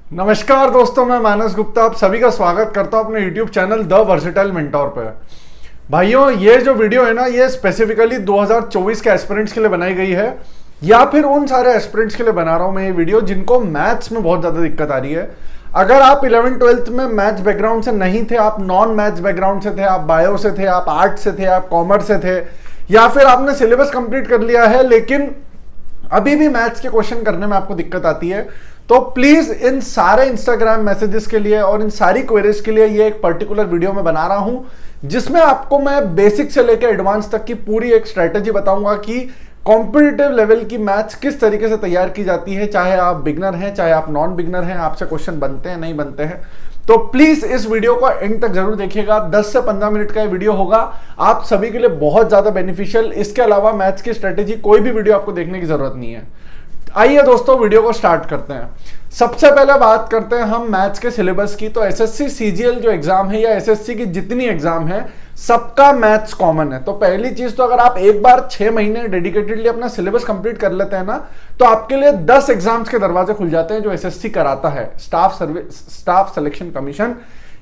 नमस्कार दोस्तों, मैं मानस गुप्ता आप सभी का स्वागत करता हूं अपने YouTube channel the versatile mentor पे। भाइयों, ये जो वीडियो है ना, ये स्पेसिफिकली 2024 के एस्पिरेंट्स के लिए बनाई गई है, या फिर उन सारे एस्पिरेंट्स के लिए बना रहा हूं मैं ये वीडियो जिनको मैथ्स में बहुत ज़्यादा दिक्कत आ रही है। अगर आप 11th-12th में मैथ्स बैकग्राउंड से नहीं थे, आप नॉन मैथ्स बैकग्राउंड से थे, आप बायो से थे, आप आर्ट से थे, आप कॉमर्स से थे, या फिर आपने सिलेबस कंप्लीट कर लिया है लेकिन अभी भी मैथ्स के क्वेश्चन करने में आपको दिक्कत आती है, तो प्लीज इन सारे इंस्टाग्राम मैसेजेस के लिए और इन सारी क्वेरीज के लिए ये एक पर्टिकुलर वीडियो में बना रहा हूं जिसमें आपको मैं बेसिक से लेकर एडवांस तक की पूरी एक स्ट्रेटेजी बताऊंगा कि कॉम्पिटिटिव लेवल की मैथ्स किस तरीके से तैयार की जाती है। चाहे आप बिगनर हैं, चाहे आप नॉन बिगनर हैं, आपसे क्वेश्चन बनते हैं नहीं बनते हैं, तो प्लीज इस वीडियो को एंड तक जरूर देखिएगा। 10 से 15 मिनट का ये वीडियो होगा, आप सभी के लिए बहुत ज्यादा बेनिफिशियल। इसके अलावा मैथ्स की स्ट्रेटेजी कोई भी वीडियो आपको देखने की जरूरत नहीं है। आइए दोस्तों, वीडियो को स्टार्ट करते हैं। सबसे पहले बात करते हैं हम मैथ्स के सिलेबस की। तो एसएससी सीजीएल जो एग्जाम है या एसएससी की जितनी एग्जाम है, सबका मैथ्स कॉमन है। तो पहली चीज, तो अगर आप एक बार 6 महीने डेडिकेटेडली अपना सिलेबस कंप्लीट कर लेते हैं ना, तो आपके लिए 10 एग्जाम्स के दरवाजे खुल जाते हैं जो एसएससी कराता है। स्टाफ सिलेक्शन कमीशन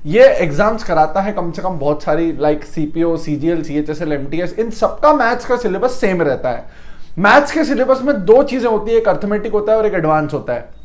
ये एग्जाम्स कराता है कम से कम बहुत सारी, like CPO, CGL, CHSL, MTS, इन सबका मैथ्स का सिलेबस सेम रहता है। मैथ्स के सिलेबस में दो चीजें होती है, एक अर्थमेटिक होता है और एक एडवांस होता है।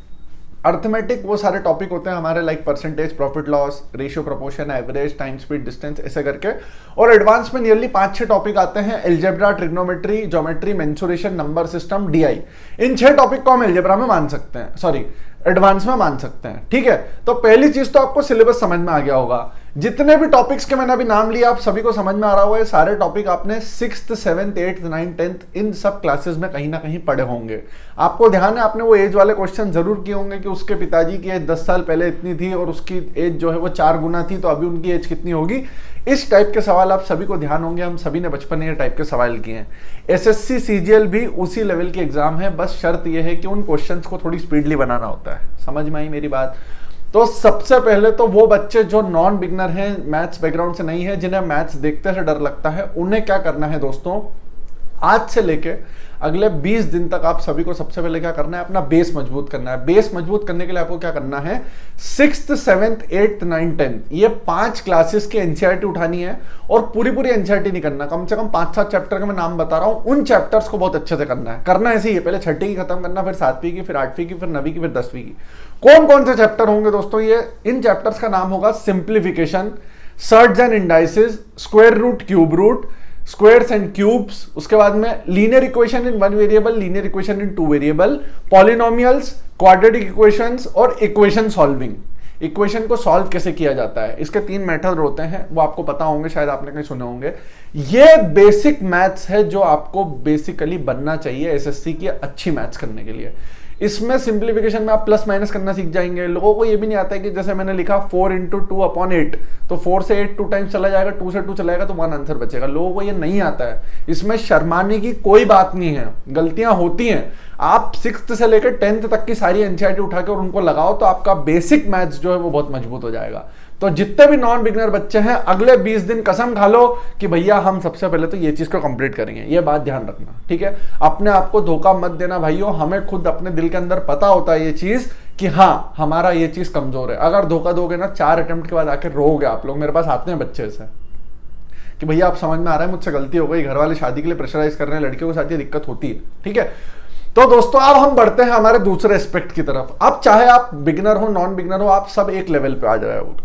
अर्थमेटिक वो सारे टॉपिक होते हैं हमारे, like percentage, profit loss, ratio, proportion, average, time, speed, distance, ऐसे करके। और एडवांस में नियरली 5-6 टॉपिक आते हैं, algebra, trigonometry, geometry, mensuration, number system, DI. इन 6 टॉपिक को हम एल्जेब्रा में मान सकते हैं, सॉरी एडवांस में मान सकते हैं। ठीक है, तो पहली चीज तो आपको सिलेबस समझ में आ गया होगा। जितने भी टॉपिक्स के मैंने अभी नाम लिया, आप सभी को समझ में आ रहा होगा, ये सारे टॉपिक आपने 6th, 7th, 8th, 9th, 10th इन सब क्लासेस में कहीं ना कहीं पढ़े होंगे। आपको ध्यान है, आपने वो एज वाले क्वेश्चन जरूर किए होंगे कि उसके पिताजी की एज 10 साल पहले इतनी थी और उसकी एज जो है वो 4 गुना थी, तो अभी उनकी एज कितनी होगी। इस टाइप के सवाल आप सभी को ध्यान होंगे, हम सभी ने बचपन में ये टाइप के सवाल किए हैं। एसएससी सीजीएल भी उसी लेवल की एग्जाम है, बस शर्त यह है कि उन क्वेश्चंस को थोड़ी स्पीडली बनाना होता है। समझ में आई मेरी बात? तो सबसे पहले तो वो बच्चे जो नॉन बिगनर हैं, मैथ्स बैकग्राउंड से नहीं है, जिन्हें मैथ्स देखते से डर लगता है, उन्हें क्या करना है दोस्तों, आज से लेके अगले 20 दिन तक आप सभी को सबसे पहले क्या करना है, अपना बेस मजबूत करना है। बेस मजबूत करने के लिए आपको क्या करना है, 6th, 7th, 8th, 9th, 10th ये 5 क्लासेस की एनसीईआरटी उठानी है। और पूरी एनसीईआरटी नहीं करना, कम से कम 5-7 चैप्टर का मैं नाम बता रहा हूं, उन चैप्टर्स को बहुत अच्छे से करना है। करना ऐसे ही है, पहले 6ठी की खत्म करना, फिर 7वीं की, फिर 8वीं की, फिर 9वीं की, फिर 10वीं की। कौन कौन से चैप्टर होंगे दोस्तों, ये इन चैप्टर्स का नाम होगा simplification, surds and indices, square root, cube root, squares and cubes, उसके बाद में linear equation in 1 variable, linear equation in 2 variable, polynomials, quadratic equations और इक्वेशन सॉल्विंग। इक्वेशन को सॉल्व कैसे किया जाता है, इसके 3 मेथड होते हैं, वो आपको पता होंगे, शायद आपने कहीं सुने होंगे। ये बेसिक मैथ्स है जो आपको बेसिकली बनना चाहिए एसएससी की अच्छी मैथ्स करने के लिए। इसमें सिंप्लीफिकेशन में आप प्लस माइनस करना सीख जाएंगे। लोगों को ये भी नहीं आता है कि जैसे मैंने लिखा 4 × 2/8, तो 4 से 8 2 टाइम्स चला जाएगा, 2 से 2 चलाएगा तो 1 आंसर बचेगा। लोगों को ये नहीं आता है। इसमें शर्माने की कोई बात नहीं है, गलतियां होती हैं। आप 6th से लेकर 10th तक की सारी एनसीईआरटी उठा के और उनको लगाओ तो आपका बेसिक मैथ्स जो है वो बहुत मजबूत हो जाएगा। तो जितने भी नॉन बिगनर बच्चे हैं, अगले 20 दिन कसम खा लो कि भैया हम सबसे पहले तो ये चीज को कंप्लीट करेंगे। ये बात ध्यान रखना, ठीक है? अपने आप को धोखा मत देना भाइयों। हमें खुद अपने दिल के अंदर पता होता है ये चीज कि हाँ हमारा ये चीज कमजोर है। अगर धोखा दोगे ना, 4 अटेम्प्ट के बाद आकर रोओगे आप लोग। मेरे पास आते हैं बच्चे ऐसे कि भैया आप समझ में आ रहा है मुझसे गलती हो गई, घर वाले शादी के लिए प्रेशराइज कर रहे हैं, लड़कियों के साथ ये दिक्कत होती है, ठीक है? तो दोस्तों अब हम बढ़ते हैं हमारे दूसरे एस्पेक्ट की तरफ। अब चाहे आप बिगिनर हो, नॉन बिगिनर हो, आप सब एक लेवल पे आ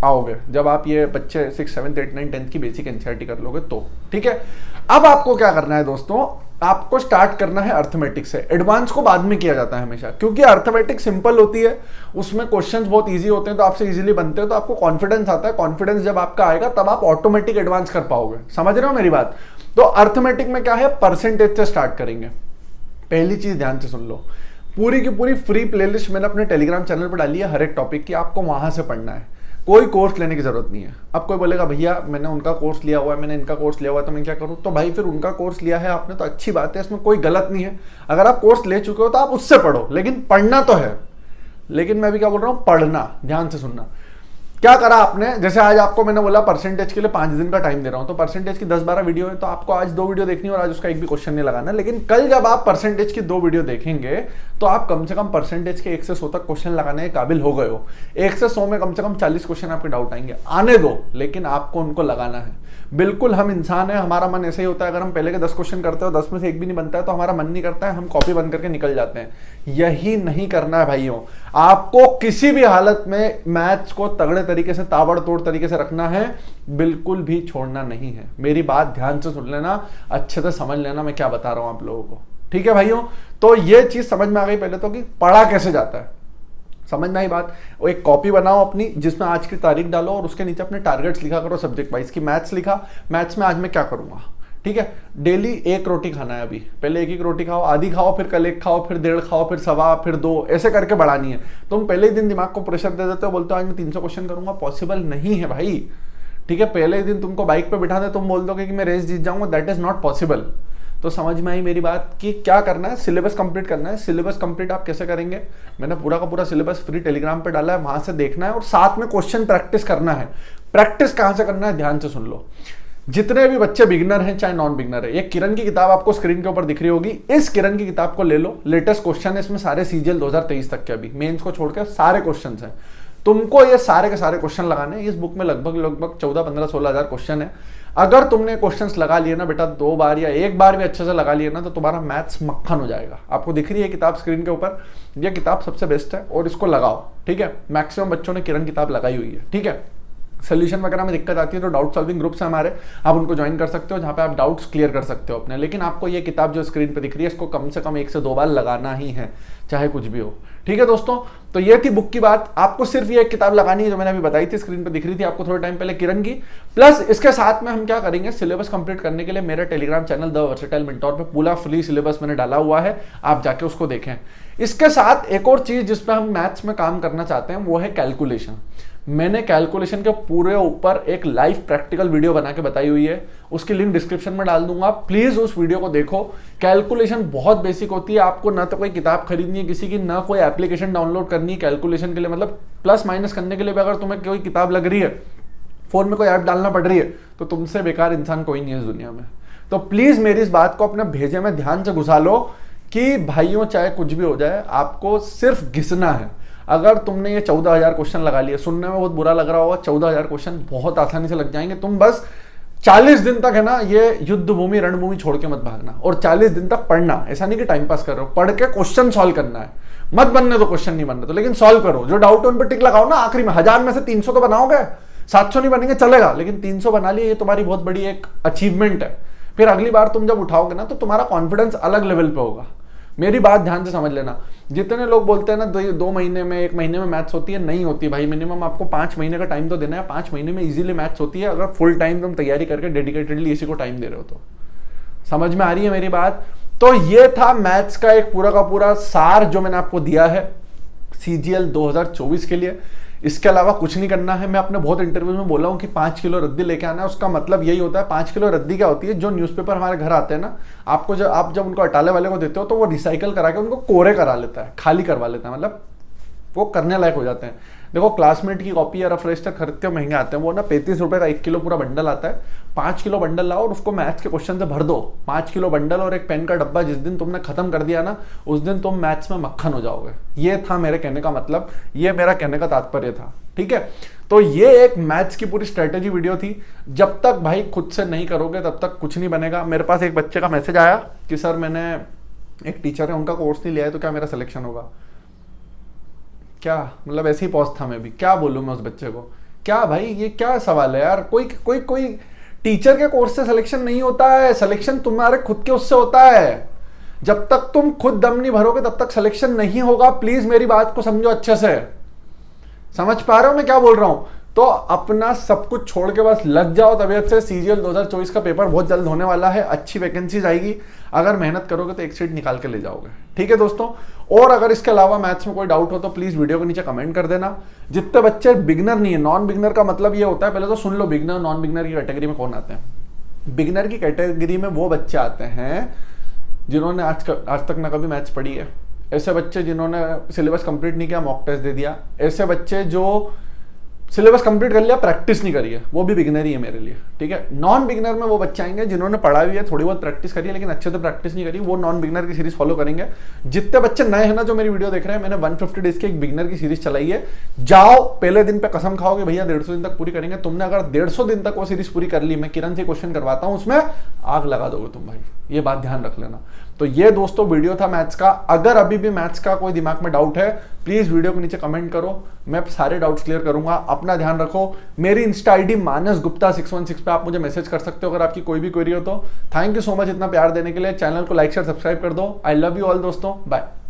आओगे जब आप ये बच्चे 6, 7, 8, 9, 10 की बेसिक एनसीईआरटी कर लोगे तो, ठीक है? अब आपको क्या करना है दोस्तों, आपको स्टार्ट करना है अर्थमेटिक से। एडवांस को बाद में किया जाता है हमेशा, क्योंकि अर्थमेटिक सिंपल होती है, उसमें क्वेश्चंस बहुत इजी होते हैं, तो आपसे इजीली बनते हैं, तो आपको कॉन्फिडेंस आता है। कॉन्फिडेंस जब आपका आएगा तब आप ऑटोमेटिक एडवांस कर पाओगे। समझ रहे हो मेरी बात? तो अर्थमेटिक में क्या है, परसेंटेज से स्टार्ट करेंगे। पहली चीज ध्यान से सुन लो, पूरी की पूरी फ्री प्लेलिस्ट मैंने अपने टेलीग्राम चैनल पर डाली है हर एक टॉपिक की, आपको वहां से पढ़ना है। कोई कोर्स लेने की जरूरत नहीं है। अब कोई बोलेगा भैया मैंने उनका कोर्स लिया हुआ है, मैंने इनका कोर्स लिया हुआ है, तो मैं क्या करूं? तो भाई फिर उनका कोर्स लिया है आपने तो अच्छी बात है, इसमें कोई गलत नहीं है। अगर आप कोर्स ले चुके हो तो आप उससे पढ़ो, लेकिन पढ़ना तो है। लेकिन मैं भी क्या बोल रहा हूं, पढ़ना, ध्यान से सुनना। क्या करा आपने, जैसे आज आपको मैंने बोला परसेंटेज के लिए 5 दिन का टाइम दे रहा हूं, तो परसेंटेज की 10-12 वीडियो है, तो आपको आज 2 वीडियो देखनी है और आज उसका एक भी क्वेश्चन नहीं लगाना। लेकिन कल जब आप परसेंटेज की 2 वीडियो देखेंगे तो आप कम से कम परसेंटेज के 1 से 100 तक क्वेश्चन लगाने के काबिल हो गए हो। 1 से 100 में कम से कम 40 क्वेश्चन आपके डाउट आएंगे, आने दो, लेकिन आपको उनको लगाना है। बिल्कुल हम इंसान है, हमारा मन ऐसे ही होता है, अगर हम पहले के 10 क्वेश्चन करते हो 10 में से एक भी नहीं बनता है तो हमारा मन नहीं करता है, हम कॉपी बंद करके निकल जाते हैं। यही नहीं करना है भाइयों, आपको किसी भी हालत में मैथ्स को तगड़े तरीके से, ताबड़तोड़ तरीके से रखना है, बिल्कुल भी छोड़ना नहीं है। मेरी बात ध्यान से सुन लेना, अच्छे से समझ लेना मैं क्या बता रहा हूं आप लोगों को, ठीक है भाइयों। तो ये चीज समझ में आ गई पहले तो कि पढ़ा कैसे जाता है, समझ में आई बात। वो एक कॉपी बनाओ अपनी, जिसमें आज की तारीख डालो और उसके नीचे अपने टारगेट्स लिखा करो सब्जेक्ट वाइज की। मैथ्स लिखा, मैथ्स में आज मैं क्या करूंगा, ठीक है। डेली 1 रोटी खाना है, अभी पहले 1 रोटी खाओ, आधी खाओ, फिर कल 1 खाओ, फिर 1.5 खाओ, फिर 1.25, फिर 2, ऐसे करके बढ़ानी है। तुम पहले ही दिन दिमाग को प्रेशर दे देते हो, बोलते हो आज मैं 300 क्वेश्चन करूंगा, पॉसिबल नहीं है भाई, ठीक है। पहले ही दिन तुमको बाइक पे बिठा दे, तुम बोल दोगे कि मैं रेस जीत जाऊंगा, दैट इज नॉट पॉसिबल। तो समझ में आई मेरी बात कि क्या करना है, सिलेबस कंप्लीट करना है। सिलेबस कंप्लीट आप कैसे करेंगे, मैंने पूरा का पूरा सिलेबस फ्री टेलीग्राम पे डाला है, वहां से देखना है और साथ में क्वेश्चन प्रैक्टिस करना है। प्रैक्टिस कहां से करना है, ध्यान से सुन लो। जितने भी बच्चे बिगिनर हैं चाहे नॉन बिगिनर है, ये किरण की किताब आपको स्क्रीन के ऊपर दिख रही होगी, इस किरण की किताब को ले लो। लेटेस्ट क्वेश्चन है इसमें सारे, सीजीएल 2023 तक के, अभी मेंस को छोड़कर सारे क्वेश्चन हैं। तुमको ये सारे के सारे क्वेश्चन लगाने हैं। इस बुक में लगभग 14, 15, 16 हजार क्वेश्चन है। अगर तुमने क्वेश्चंस लगा लिए ना बेटा 2 बार या 1 बार भी अच्छे से लगा लिए ना, तो तुम्हारा मैथ्स मक्खन हो जाएगा। आपको दिख रही है किताब स्क्रीन के ऊपर, ये किताब सबसे बेस्ट है और इसको लगाओ, ठीक है। मैक्सिमम बच्चों ने किरण किताब लगाई हुई है, ठीक है। सोल्यूशन वगैरह में दिक्कत आती है तो डाउट सॉल्विंग ग्रुप्स है हमारे, आप उनको ज्वाइन कर सकते हो, जहां पे आप डाउट्स क्लियर कर सकते हो अपने। लेकिन आपको ये किताब जो स्क्रीन पे दिख रही है, इसको कम से कम 1 से 2 बार लगाना ही है, चाहे कुछ भी हो, ठीक है दोस्तों। तो ये थी बुक की बात, आपको सिर्फ ये एक किताब लगानी है जो मैंने अभी बताई थी, स्क्रीन पे दिख रही थी आपको थोड़े टाइम पहले, किरण की। प्लस इसके साथ में हम क्या करेंगे, सिलेबस कंप्लीट करने के लिए मेरे Telegram channel the versatile mentor पे पूरा फ्री सिलेबस मैंने डाला हुआ है, आप जाके उसको देखें। इसके साथ एक और चीज जिसपे हम मैथ्स में काम करना चाहते हैं वो है कैलकुलेशन। मैंने कैलकुलेशन के पूरे ऊपर एक लाइव प्रैक्टिकल वीडियो बना के बताई हुई है, उसकी लिंक डिस्क्रिप्शन में डाल दूंगा, प्लीज उस वीडियो को देखो। कैलकुलेशन बहुत बेसिक होती है, आपको ना तो कोई किताब खरीदनी है किसी की, ना कोई एप्लीकेशन डाउनलोड करनी है कैलकुलेशन के लिए, मतलब प्लस माइनस करने के लिए भी अगर तुम्हें कोई किताब लग रही है, फोन में कोई ऐप डालना पड़ रही है, तो तुमसे बेकार इंसान कोई नहीं है इस दुनिया में। तो प्लीज मेरी इस बात को अपने भेजे में ध्यान से घुसा लो कि भाइयों चाहे कुछ भी हो जाए, आपको सिर्फ घिसना है। अगर तुमने ये 14,000 क्वेश्चन लगा लिए, सुनने में बहुत बुरा लग रहा होगा, 14,000 क्वेश्चन बहुत आसानी से लग जाएंगे। तुम बस 40 दिन तक है ना, ये युद्ध भूमि रणभूमि छोड़ के मत भागना, और 40 दिन तक पढ़ना। ऐसा नहीं कि टाइम पास कर रहे हो, पढ़ के क्वेश्चन सॉल्व करना है। मत बनने दो क्वेश्चन, नहीं बनने तो, लेकिन सॉल्व करो। जो डाउट है उन पर टिक लगाओ ना, आखिरी में 1000 में से 300 तो बनाओगे, 700 नहीं बनेंगे चलेगा, लेकिन 300 बना लिए, ये तुम्हारी बहुत बड़ी एक अचीवमेंट है। फिर अगली बार तुम जब उठाओगे ना, तो तुम्हारा कॉन्फिडेंस अलग लेवल पे होगा। मेरी बात ध्यान से समझ लेना। जितने लोग बोलते हैं ना 2 महीने में, 1 महीने में मैथ्स होती है, नहीं होती भाई। मिनिमम आपको 5 महीने का टाइम तो देना है। 5 महीने में इजीली मैथ्स होती है, अगर फुल टाइम तुम तैयारी करके डेडिकेटेडली इसी को टाइम दे रहे हो तो। समझ में आ रही है मेरी बात। तो ये था मैथ्स का एक पूरा का पूरा सार जो मैंने आपको दिया है सीजीएल 2024 के लिए। इसके अलावा कुछ नहीं करना है। मैं अपने बहुत इंटरव्यू में बोला हूं कि 5 किलो रद्दी लेके आना है। उसका मतलब यही होता है, 5 किलो रद्दी क्या होती है, जो न्यूज़पेपर हमारे घर आते हैं ना, आपको जब आप उनको अटाले वाले को देते हो तो वो रिसाइकल करा के उनको कोरे करा लेता है, खाली करवा लेता है, मतलब वो करने लायक हो जाते हैं। देखो क्लासमेट की कॉपी या रफ रजिस्टर खरीदते हो, महंगे आते हैं वो ना, 35 रुपए का 1 किलो पूरा बंडल आता है। 5 किलो बंडल लाओ और उसको मैथ्स के क्वेश्चन से भर दो। 5 किलो बंडल और एक पेन का डब्बा, जिस दिन तुमने खत्म कर दिया ना, उस दिन तुम मैथ्स में मक्खन हो जाओगे। ये था मेरे कहने का मतलब, ये मेरा कहने का तात्पर्य था, ठीक है। तो ये एक मैथ्स की पूरी स्ट्रेटेजी वीडियो थी। जब तक भाई खुद से नहीं करोगे तब तक कुछ नहीं बनेगा। मेरे पास एक बच्चे का मैसेज आया कि सर मैंने, एक टीचर है उनका कोर्स नहीं लिया है, तो क्या मेरा सिलेक्शन होगा? क्या मतलब, ऐसे ही पॉज था मैं भी, क्या बोलूं मैं उस बच्चे को? क्या भाई ये क्या सवाल है यार? कोई टीचर के कोर्स से सिलेक्शन नहीं होता है। सिलेक्शन तुम्हारे खुद के उससे होता है। जब तक तुम खुद दम नहीं भरोगे तब तक सिलेक्शन नहीं होगा। प्लीज मेरी बात को समझो अच्छे से। समझ पा रहे हो मैं क्या बोल रहा हूं? तो अपना सब कुछ छोड़ के बस लग जाओ तबीयत से। सीजीएल 2024 का पेपर बहुत जल्द होने वाला है, अच्छी वैकेंसीज आएगी। अगर मेहनत करोगे तो एक सीट निकाल के ले जाओगे, ठीक है दोस्तों। और अगर इसके अलावा मैथ्स में कोई डाउट हो तो प्लीज वीडियो के नीचे कमेंट कर देना। जितने बच्चे बिगनर नहीं है, नॉन बिगनर का मतलब ये होता है, पहले तो सुन लो बिगनर नॉन बिगनर की कैटेगरी में कौन आते हैं। बिगनर की कैटेगरी में वो बच्चे आते हैं जिन्होंने आज तक ना कभी मैथ्स पढ़ी है, ऐसे बच्चे जिन्होंने सिलेबस कंप्लीट नहीं किया, मॉक टेस्ट दे दिया, ऐसे बच्चे जो सिलेबस कंप्लीट कर लिया, प्रैक्टिस नहीं करी है, वो भी बिगिनर ही है मेरे लिए, ठीक है। नॉन बिगिनर में वो बच्चे आएंगे जिन्होंने पढ़ा भी है, थोड़ी बहुत प्रैक्टिस करी है, लेकिन अच्छे से प्रैक्टिस नहीं करी, वो नॉन बिगिनर की सीरीज फॉलो करेंगे। जितने बच्चे नए हैं ना जो मेरी वीडियो देख रहे हैं, मैंने 150 डेज की एक बिगिनर की सीरीज चलाई है। जाओ, पहले दिन पे कसम खाओगे भैया 150 दिन तक पूरी करेंगे। तुमने अगर 150 दिन तक वो सीरीज पूरी कर ली, मैं किरण से क्वेश्चन करवाता हूं, उसमें आग लगा दोगे तुम भाई, ये बात ध्यान रख लेना। तो ये दोस्तों वीडियो था मैथ्स का। अगर अभी भी मैथ्स का कोई दिमाग में डाउट है, प्लीज वीडियो के नीचे कमेंट करो, मैं सारे डाउट्स क्लियर करूंगा। अपना ध्यान रखो। मेरी इंस्टा आईडी मानस गुप्ता 616 पे आप मुझे मैसेज कर सकते हो अगर आपकी कोई भी क्वेरी हो तो। थैंक यू सो मच इतना प्यार देने के लिए। चैनल को लाइक शेयर सब्सक्राइब कर दो। आई लव यू ऑल दोस्तों, बाय।